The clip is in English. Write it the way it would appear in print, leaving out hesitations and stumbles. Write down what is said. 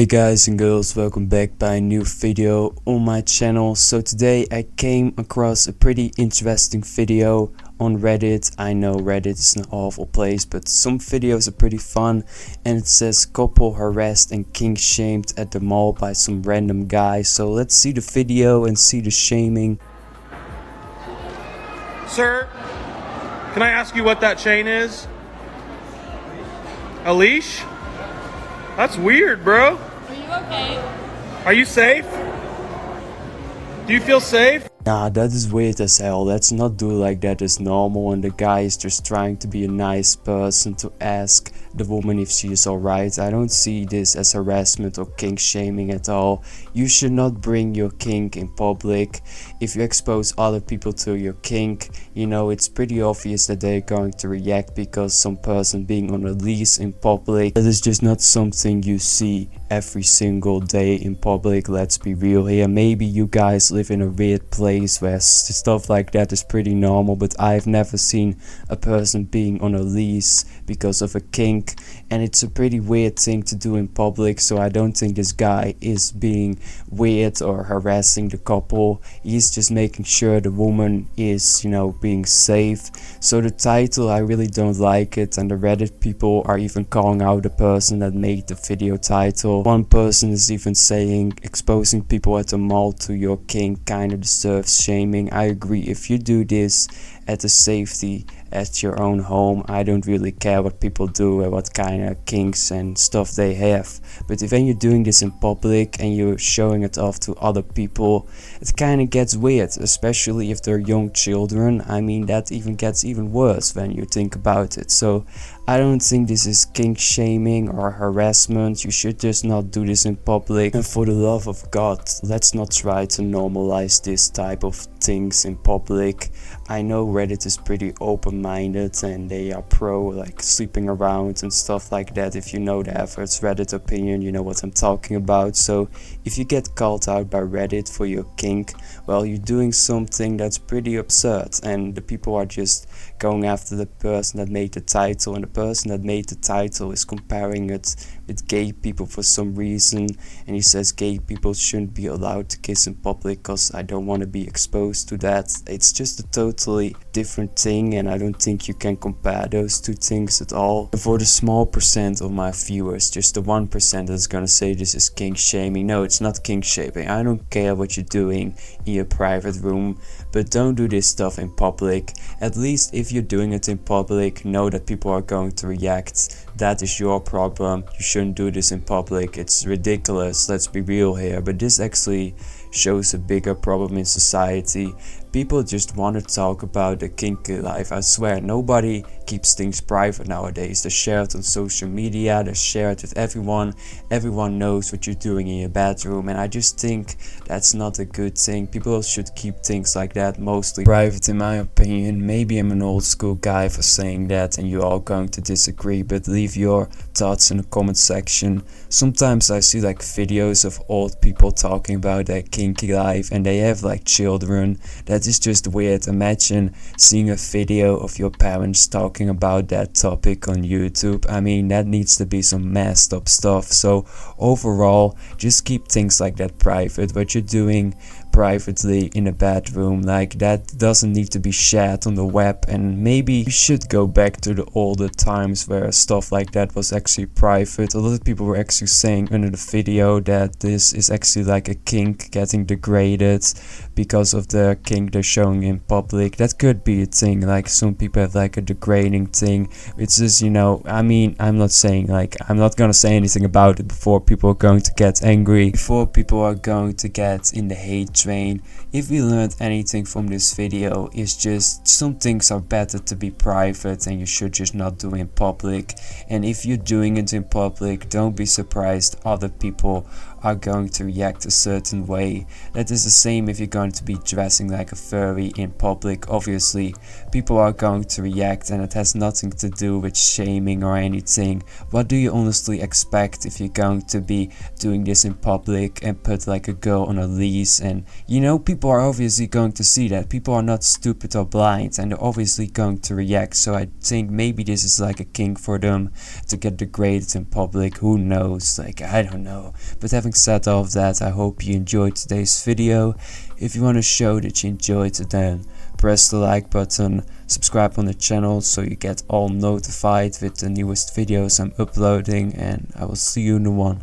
Hey guys and girls, welcome back by a new video on my channel. So today I came across a pretty interesting video on Reddit. I know Reddit is an awful place, but some videos are pretty fun, and it says couple harassed and kink shamed at the mall by some random guy. So let's see the video and see the shaming. Sir, can I ask you what that chain is? A leash? That's weird, bro. Are you okay? Are you safe? Do you feel safe? Nah, that is weird as hell. Let's not do like that as normal, and the guy is just trying to be a nice person to ask the woman if she is alright. I don't see this as harassment or kink shaming at all. You should not bring your kink in public. If you expose other people to your kink, you know, it's pretty obvious that they're going to react because some person being on a leash in public. That is just not something you see every single day in public. Let's be real here. Maybe you guys live in a weird place where stuff like that is pretty normal, but I've never seen a person being on a leash because of a kink, and it's a pretty weird thing to do in public. So I don't think this guy is being weird or harassing the couple. He's just making sure the woman is, you know, being safe. So the title, I really don't like it, and the Reddit people are even calling out the person that made the video title. One person is even saying exposing people at the mall to your kink kinda deserves shaming. I agree. If you do this at the safety at your own home, I don't really care what people do and what kind of kinks and stuff they have. But if when you're doing this in public and you're showing it off to other people, it kind of gets weird, especially if they're young children. I mean, that even gets even worse when you think about it. So I don't think this is kink shaming or harassment. You should just not do this in public. And for the love of God, let's not try to normalize this type of things in public. I know Reddit is pretty open-minded and they are pro like sleeping around and stuff like that. If you know the average Reddit opinion, you know what I'm talking about. So if you get called out by Reddit for your kink, well, you're doing something that's pretty absurd, and the people are just going after the person that made the title, and the person that made the title is comparing it with gay people for some reason, and he says gay people shouldn't be allowed to kiss in public because I don't want to be exposed to that. It's just a totally different thing, and I don't think you can compare those two things at all. And for the small percent of my viewers, just the 1% that's gonna say this is kink shaming, no, it's not kink shaming. I don't care what you're doing in your private room, but don't do this stuff in public. At least if you're doing it in public, know that people are going to react. That is your problem. You shouldn't do this in public. It's ridiculous, let's be real here. But this actually shows a bigger problem in society. People just want to talk about the kinky life. I swear, nobody keeps things private nowadays. They're shared on social media, they're shared with everyone. Everyone knows what you're doing in your bedroom, and I just think that's not a good thing. People should keep things like that mostly private, in my opinion. Maybe I'm an old school guy for saying that, and you're all going to disagree, but leave your thoughts in the comment section. Sometimes I see like videos of old people talking about their kinky life, and they have like children. That is just weird. Imagine seeing a video of your parents talking about that topic on YouTube. I mean, that needs to be some messed up stuff. So overall, just keep things like that private. What you're doing privately in a bedroom, like that doesn't need to be shared on the web. And maybe we should go back to the older times where stuff like that was actually private. A lot of people were actually saying under the video that this is actually like a kink getting degraded because of the kink they're showing in public. That could be a thing. Like some people have like a degrading thing. It's just, you know, I mean, I'm not saying like, I'm not gonna say anything about it before people are going to get angry, before people are going to get in the hate train. If we learned anything from this video, it's just some things are better to be private and you should just not do in public. And if you're doing it in public, don't be surprised other people are going to react a certain way. That is the same if you're going to be dressing like a furry in public. Obviously people are going to react, and it has nothing to do with shaming or anything. What do you honestly expect if you're going to be doing this in public and put like a girl on a leash and you know, people are obviously going to see that. People are not stupid or blind, and they're obviously going to react. So I think maybe this is like a kink for them to get degraded in public. Who knows? Like, I don't know. But having said all of that, I hope you enjoyed today's video. If you want to show that you enjoyed it, then press the like button, subscribe on the channel so you get all notified with the newest videos I'm uploading, and I will see you in the one.